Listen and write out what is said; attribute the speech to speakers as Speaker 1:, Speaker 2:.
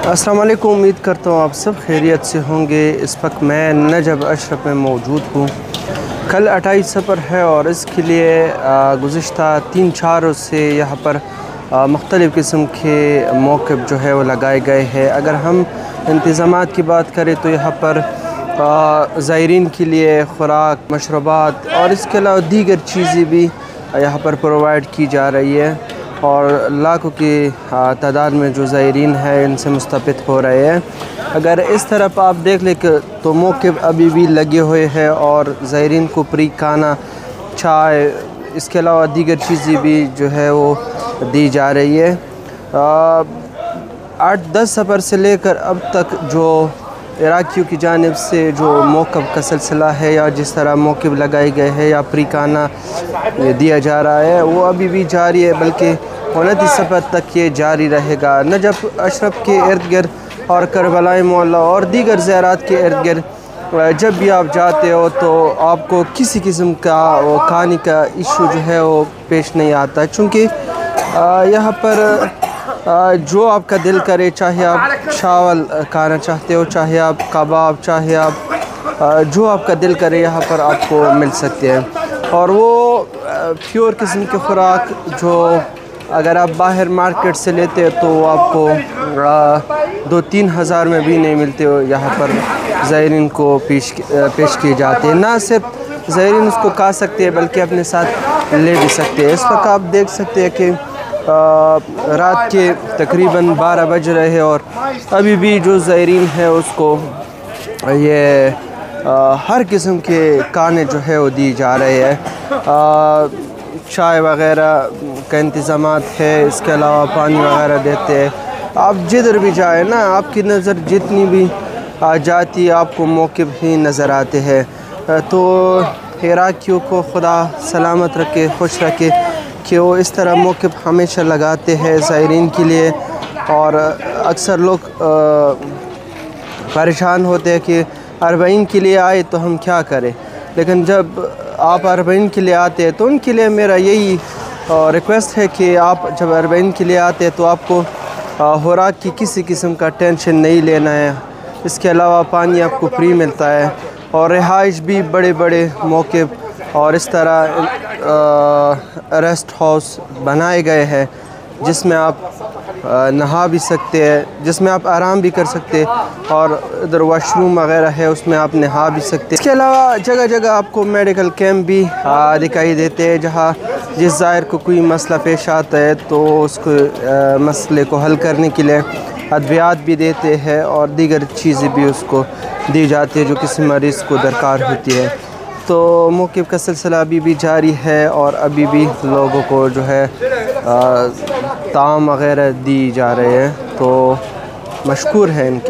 Speaker 1: अस्सलाम वालेकुम। उम्मीद करता हूँ आप सब खैरियत से होंगे। इस वक्त मैं नजब अशरफ में मौजूद हूँ। कल 28 सफ़र है और इसके लिए गुज़िश्ता 3-4 रोज़ से यहाँ पर मुख्तलिफ़ किस्म के मौक़िफ़ जो है वो लगाए गए हैं। अगर हम इंतज़ामात की बात करें तो यहाँ पर ज़ायरीन के लिए ख़ुराक, मशरूबात और इसके अलावा दीगर चीज़ें भी यहाँ पर प्रोवाइड की जा रही है और लाखों की तादाद में जो ज़ायरीन है इनसे मुस्तफ़िद हो रहे हैं। अगर इस तरफ आप देख लें तो मौक़िफ़ अभी भी लगे हुए हैं और ज़ायरीन को फ्री खाना, चाय, इसके अलावा दीगर चीज़ें भी जो है वो दी जा रही है। 8-10 सफ़र से लेकर अब तक जो इराक़ियों की जानिब से जो मौक़िफ़ का सिलसिला है या जिस तरह मौक़िफ़ लगाए गए हैं या फ्री खाना दिया जा रहा है वो अभी भी जारी है, बल्कि 29 सफ़र तक ये जारी रहेगा। नजब अशरफ के इर्द गिर्द और करबलाई मोहल्ला और दीगर ज़ियारात के इर्द गिर्द जब भी आप जाते हो तो आपको किसी किस्म का वो खाने का इशू जो है वो पेश नहीं आता, चूँकि यहाँ पर जो आपका दिल करे, चाहे आप चावल खाना चाहते हो, चाहे आप कबाब, चाहे आप जो आपका दिल करे यहाँ पर आपको मिल सकते हैं। और वो प्योर किस्म की खुराक जो अगर आप बाहर मार्केट से लेते हैं तो आपको 2-3 हज़ार में भी नहीं मिलते हो। यहाँ पर ज़ायरीन को पेश किए जाते हैं। ना सिर्फ ज़ायरीन उसको खा सकते हैं बल्कि अपने साथ ले भी सकते हैं। इस वक्त आप देख सकते हैं कि रात के तकरीबन 12 बज रहे हैं और अभी भी जो ज़ायरीन है उसको ये हर किस्म के खाने जो है वो दी जा रहे हैं। चाय वग़ैरह का इंतज़ामात है, इसके अलावा पानी वग़ैरह देते हैं। आप जिधर भी जाए ना, आपकी नज़र जितनी भी जाती आपको मौक़िफ़ ही नज़र आते हैं। तो इराक़ियों को खुदा सलामत रखे, खुश रखे कि वो इस तरह मौक़िफ़ हमेशा लगाते हैं ज़ायरीन के लिए। और अक्सर लोग परेशान होते हैं कि अरबईन के लिए आए तो हम क्या करें, लेकिन जब आप अरबईन के लिए आते हैं तो उनके लिए मेरा यही रिक्वेस्ट है कि आप जब अरबईन के लिए आते हैं तो आपको खुराक की किसी किस्म का टेंशन नहीं लेना है। इसके अलावा पानी आपको फ्री मिलता है और रिहाइश भी बड़े बड़े मौक़िफ़ और इस तरह रेस्ट हाउस बनाए गए हैं जिसमें आप नहा भी सकते हैं, जिसमें आप आराम भी कर सकते हैं और इधर वॉशरूम वगैरह है उसमें आप नहा भी सकते हैं। इसके अलावा जगह जगह आपको मेडिकल कैंप भी दिखाई देते हैं, जहाँ जिस ज़ायर को कोई मसला पेश आता है तो उसको मसले को हल करने के लिए अद्वियात भी देते हैं और दीगर चीज़ें भी उसको दी जाती है जो किसी मरीज़ को दरकार होती है। तो मौक़िफ़ का सिलसिला अभी भी जारी है और अभी भी लोगों को जो है ताम वग़ैरह दी जा रहे हैं, तो मशकूर है इनके।